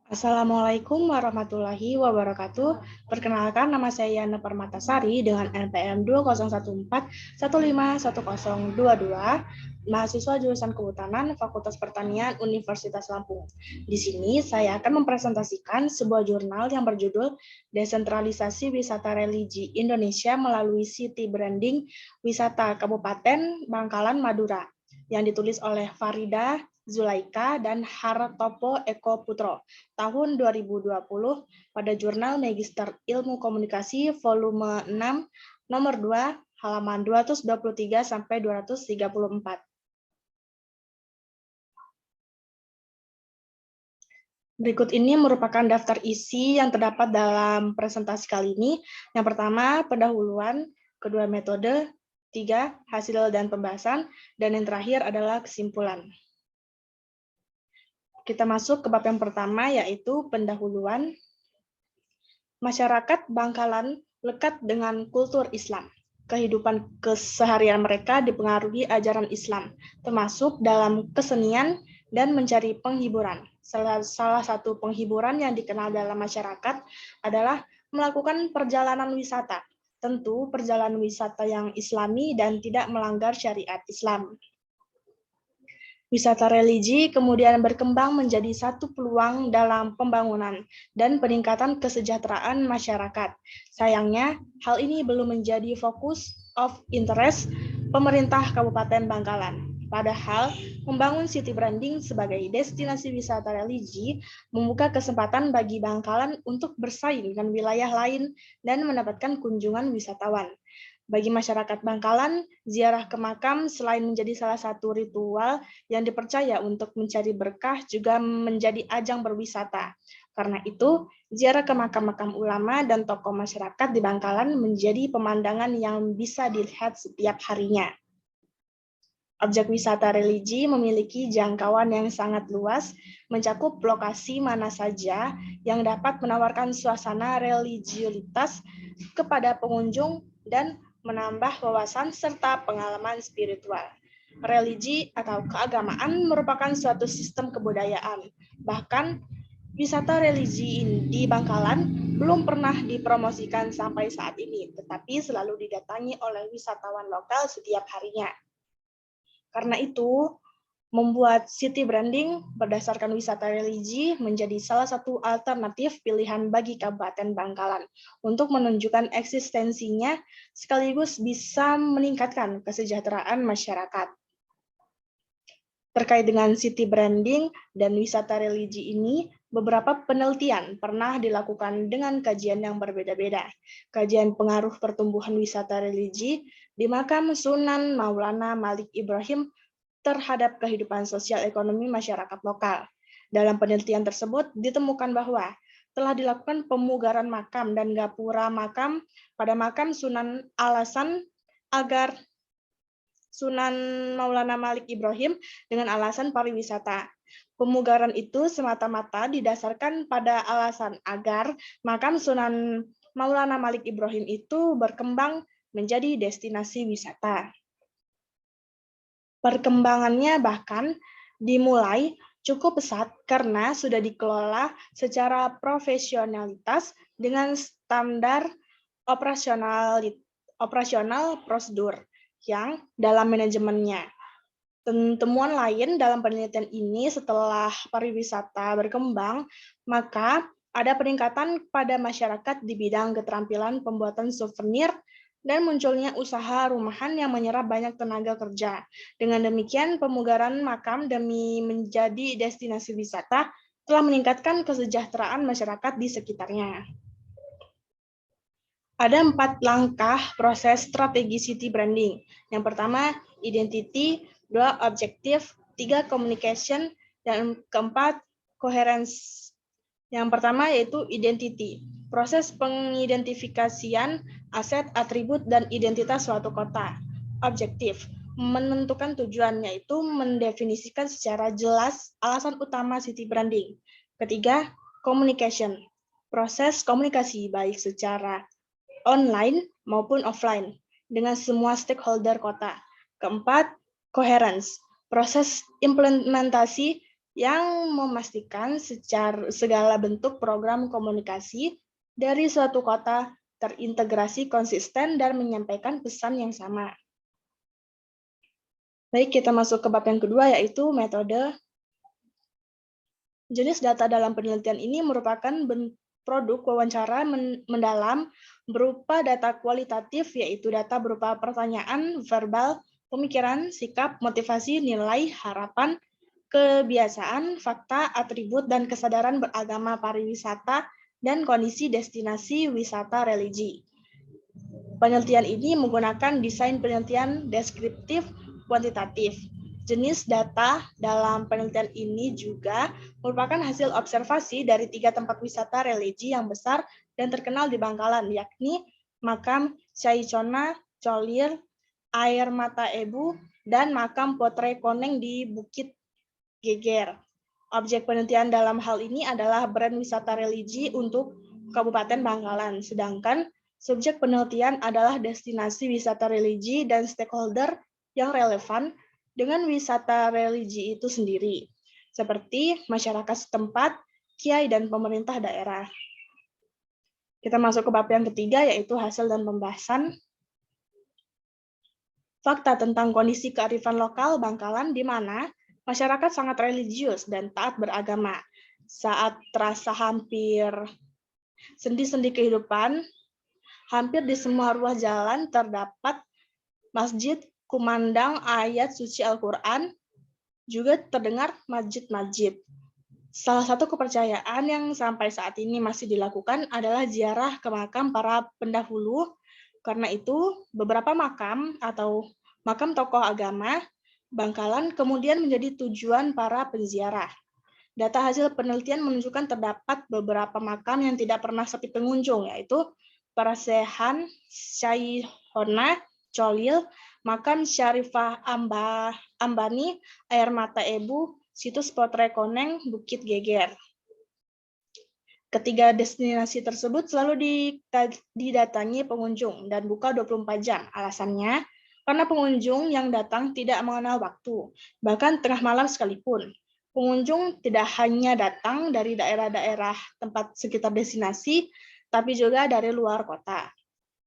Assalamualaikum warahmatullahi wabarakatuh. Perkenalkan, nama saya Yana Permatasari dengan NPM 2014151022, mahasiswa jurusan Kehutanan Fakultas Pertanian Universitas Lampung. Di sini saya akan mempresentasikan sebuah jurnal yang berjudul Desentralisasi Wisata Religi Indonesia melalui City Branding Wisata Kabupaten Bangkalan, Madura, yang ditulis oleh Farida Zulaika dan Hartopo Eko Putro tahun 2020 pada Jurnal Magister Ilmu Komunikasi volume 6 nomor 2 halaman 223 sampai 234. Berikut ini merupakan daftar isi yang terdapat dalam presentasi kali ini. Yang pertama, pendahuluan, kedua metode, tiga, hasil dan pembahasan, dan yang terakhir adalah kesimpulan. Kita masuk ke bab yang pertama, yaitu pendahuluan. Masyarakat Bangkalan lekat dengan kultur Islam. Kehidupan keseharian mereka dipengaruhi ajaran Islam, termasuk dalam kesenian dan mencari penghiburan. Salah satu penghiburan yang dikenal dalam masyarakat adalah melakukan perjalanan wisata. Tentu perjalanan wisata yang Islami dan tidak melanggar syariat Islam. Wisata religi kemudian berkembang menjadi satu peluang dalam pembangunan dan peningkatan kesejahteraan masyarakat. Sayangnya, hal ini belum menjadi fokus of interest pemerintah Kabupaten Bangkalan. Padahal, membangun city branding sebagai destinasi wisata religi membuka kesempatan bagi Bangkalan untuk bersaing dengan wilayah lain dan mendapatkan kunjungan wisatawan. Bagi masyarakat Bangkalan, ziarah ke makam selain menjadi salah satu ritual yang dipercaya untuk mencari berkah juga menjadi ajang berwisata. Karena itu, ziarah ke makam-makam ulama dan tokoh masyarakat di Bangkalan menjadi pemandangan yang bisa dilihat setiap harinya. Objek wisata religi memiliki jangkauan yang sangat luas, mencakup lokasi mana saja yang dapat menawarkan suasana religiulitas kepada pengunjung dan menambah wawasan serta pengalaman spiritual. Religi atau keagamaan merupakan suatu sistem kebudayaan. Bahkan wisata religi di Bangkalan belum pernah dipromosikan sampai saat ini, tetapi selalu didatangi oleh wisatawan lokal setiap harinya. Karena itu, membuat city branding berdasarkan wisata religi menjadi salah satu alternatif pilihan bagi Kabupaten Bangkalan untuk menunjukkan eksistensinya sekaligus bisa meningkatkan kesejahteraan masyarakat. Terkait dengan city branding dan wisata religi ini, beberapa penelitian pernah dilakukan dengan kajian yang berbeda-beda. Kajian pengaruh pertumbuhan wisata religi di makam Sunan Maulana Malik Ibrahim terhadap kehidupan sosial ekonomi masyarakat lokal. Dalam penelitian tersebut ditemukan bahwa telah dilakukan pemugaran makam dan gapura makam pada makam Sunan alasan agar Sunan Maulana Malik Ibrahim dengan alasan pariwisata. Pemugaran itu semata-mata didasarkan pada alasan agar makam Sunan Maulana Malik Ibrahim itu berkembang menjadi destinasi wisata. Perkembangannya bahkan dimulai cukup pesat karena sudah dikelola secara profesionalitas dengan standar operasional prosedur yang dalam manajemennya. Temuan lain dalam penelitian ini setelah pariwisata berkembang, maka ada peningkatan pada masyarakat di bidang keterampilan pembuatan souvenir dan munculnya usaha rumahan yang menyerap banyak tenaga kerja. Dengan demikian, pemugaran makam demi menjadi destinasi wisata telah meningkatkan kesejahteraan masyarakat di sekitarnya. Ada 4 langkah proses strategi city branding. Yang pertama, identity, 2, objektif, 3, communication, dan keempat, coherence. Yang pertama yaitu identity. Proses pengidentifikasian aset, atribut, dan identitas suatu kota. Objektif. Menentukan tujuan, yaitu mendefinisikan secara jelas alasan utama city branding. Ketiga, communication. Proses komunikasi baik secara online maupun offline dengan semua stakeholder kota. Keempat, coherence. Proses implementasi yang memastikan secara segala bentuk program komunikasi dari suatu kota terintegrasi konsisten dan menyampaikan pesan yang sama. Baik, kita masuk ke bab yang kedua, yaitu metode. Jenis data dalam penelitian ini merupakan produk wawancara mendalam berupa data kualitatif, yaitu data berupa pertanyaan, verbal, pemikiran, sikap, motivasi, nilai, harapan, kebiasaan, fakta, atribut, dan kesadaran beragama pariwisata, dan kondisi destinasi wisata religi. Penelitian ini menggunakan desain penelitian deskriptif kuantitatif. Jenis data dalam penelitian ini juga merupakan hasil observasi dari 3 tempat wisata religi yang besar dan terkenal di Bangkalan, yakni Makam Cai Chona, Cholir, Air Mata Ebu, dan Makam Potrey Koneng di Bukit Geger. Objek penelitian dalam hal ini adalah brand wisata religi untuk Kabupaten Bangkalan, sedangkan subjek penelitian adalah destinasi wisata religi dan stakeholder yang relevan dengan wisata religi itu sendiri, seperti masyarakat setempat, kiai, dan pemerintah daerah. Kita masuk ke bab yang ketiga, yaitu hasil dan pembahasan. Fakta tentang kondisi kearifan lokal Bangkalan di mana masyarakat sangat religius dan taat beragama. Saat terasa hampir sendi-sendi kehidupan, hampir di semua ruas jalan terdapat masjid, kumandang ayat suci Al-Quran, juga terdengar masjid-masjid. Salah satu kepercayaan yang sampai saat ini masih dilakukan adalah ziarah ke makam para pendahulu. Karena itu, beberapa makam atau makam tokoh agama Bangkalan kemudian menjadi tujuan para penziarah. Data hasil penelitian menunjukkan terdapat beberapa makam yang tidak pernah sepi pengunjung, yaitu Parasehan Syai Hona, Cholil, Makam Syarifah Ambani, Air Mata Ebu, Situs Potrey Koneng, Bukit Geger. Ketiga destinasi tersebut selalu didatangi pengunjung dan buka 24 jam. Alasannya, karena pengunjung yang datang tidak mengenal waktu, bahkan tengah malam sekalipun. Pengunjung tidak hanya datang dari daerah-daerah tempat sekitar destinasi, tapi juga dari luar kota.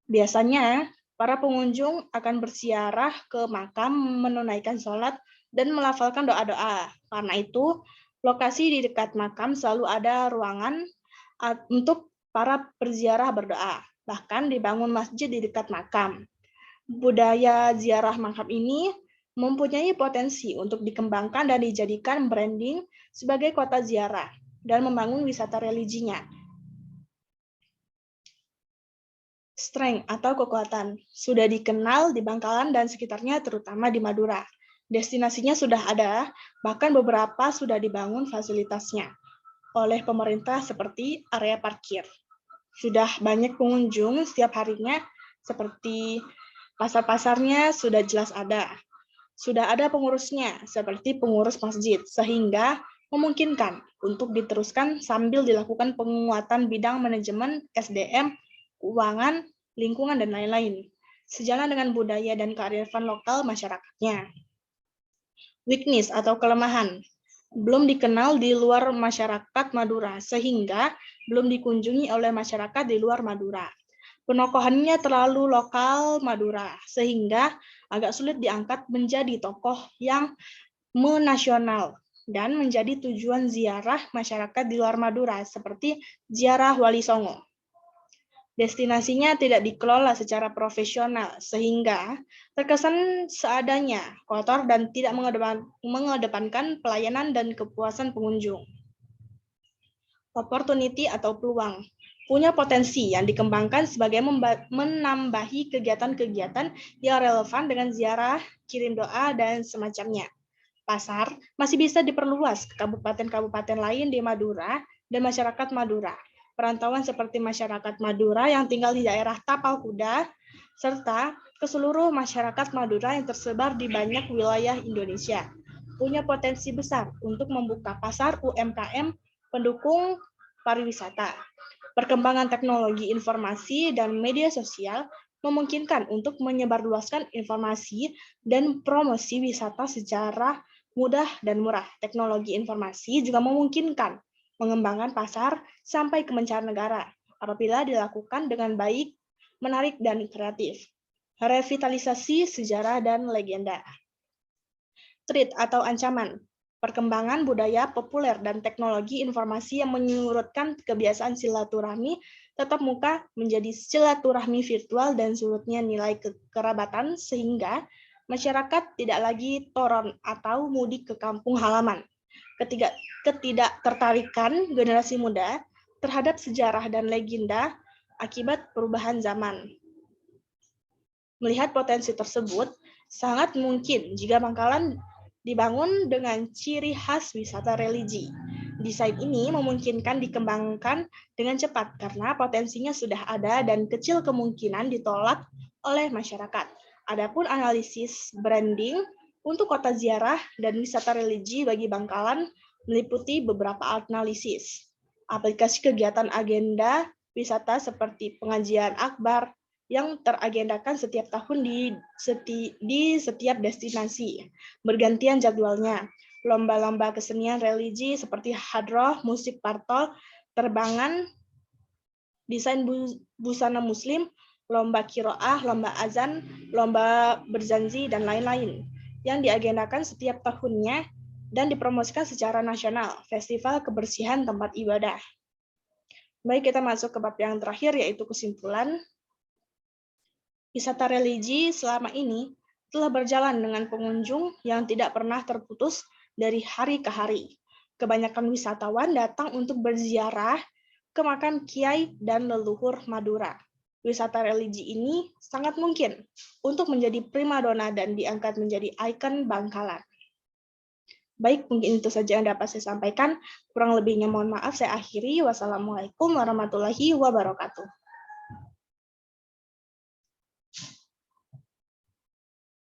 Biasanya, para pengunjung akan berziarah ke makam, menunaikan sholat, dan melafalkan doa-doa. Karena itu, lokasi di dekat makam selalu ada ruangan untuk para perziarah berdoa. Bahkan dibangun masjid di dekat makam. Budaya ziarah makam ini mempunyai potensi untuk dikembangkan dan dijadikan branding sebagai kota ziarah dan membangun wisata religinya. Strength atau kekuatan sudah dikenal di Bangkalan dan sekitarnya, terutama di Madura. Destinasinya sudah ada, bahkan beberapa sudah dibangun fasilitasnya oleh pemerintah seperti area parkir. Sudah banyak pengunjung setiap harinya, seperti pasar-pasarnya sudah jelas ada. Sudah ada pengurusnya, seperti pengurus masjid, sehingga memungkinkan untuk diteruskan sambil dilakukan penguatan bidang manajemen, SDM, keuangan, lingkungan, dan lain-lain, sejalan dengan budaya dan kearifan lokal masyarakatnya. Weakness atau kelemahan belum dikenal di luar masyarakat Madura, sehingga belum dikunjungi oleh masyarakat di luar Madura. Penokohannya terlalu lokal Madura, sehingga agak sulit diangkat menjadi tokoh yang menasional dan menjadi tujuan ziarah masyarakat di luar Madura, seperti ziarah Wali Songo. Destinasinya tidak dikelola secara profesional, sehingga terkesan seadanya, kotor, dan tidak mengedepankan pelayanan dan kepuasan pengunjung. Opportunity atau peluang punya potensi yang dikembangkan sebagai menambahi kegiatan-kegiatan yang relevan dengan ziarah, kirim doa, dan semacamnya. Pasar masih bisa diperluas ke kabupaten-kabupaten lain di Madura dan masyarakat Madura. Perantauan seperti masyarakat Madura yang tinggal di daerah Tapal Kuda, serta ke seluruh masyarakat Madura yang tersebar di banyak wilayah Indonesia, punya potensi besar untuk membuka pasar UMKM pendukung pariwisata. Perkembangan teknologi informasi dan media sosial memungkinkan untuk menyebarluaskan informasi dan promosi wisata secara mudah dan murah. Teknologi informasi juga memungkinkan mengembangkan pasar sampai ke mancanegara apabila dilakukan dengan baik, menarik, dan kreatif. Revitalisasi sejarah dan legenda. Threat atau ancaman. Perkembangan budaya populer dan teknologi informasi yang menyurutkan kebiasaan silaturahmi tetap muka menjadi silaturahmi virtual dan surutnya nilai kekerabatan sehingga masyarakat tidak lagi toron atau mudik ke kampung halaman. Ketidaktertarikan generasi muda terhadap sejarah dan legenda akibat perubahan zaman. Melihat potensi tersebut, sangat mungkin jika Bangkalan dibangun dengan ciri khas wisata religi. Desain ini memungkinkan dikembangkan dengan cepat karena potensinya sudah ada dan kecil kemungkinan ditolak oleh masyarakat. Adapun analisis branding untuk kota ziarah dan wisata religi bagi Bangkalan meliputi beberapa analisis. Aplikasi kegiatan agenda wisata seperti pengajian akbar yang teragendakan setiap tahun di setiap destinasi. Bergantian jadwalnya. Lomba-lomba kesenian religi seperti hadroh, musik partol, terbangan, desain busana muslim, lomba kiroah, lomba azan, lomba berzanji, dan lain-lain yang diagendakan setiap tahunnya dan dipromosikan secara nasional, festival kebersihan tempat ibadah. Baik, kita masuk ke bab yang terakhir, yaitu kesimpulan. Wisata religi selama ini telah berjalan dengan pengunjung yang tidak pernah terputus dari hari ke hari. Kebanyakan wisatawan datang untuk berziarah ke makam kiai dan leluhur Madura. Wisata religi ini sangat mungkin untuk menjadi primadona dan diangkat menjadi ikon Bangkalan. Baik, mungkin itu saja yang dapat saya sampaikan. Kurang lebihnya mohon maaf, saya akhiri. Wassalamualaikum warahmatullahi wabarakatuh.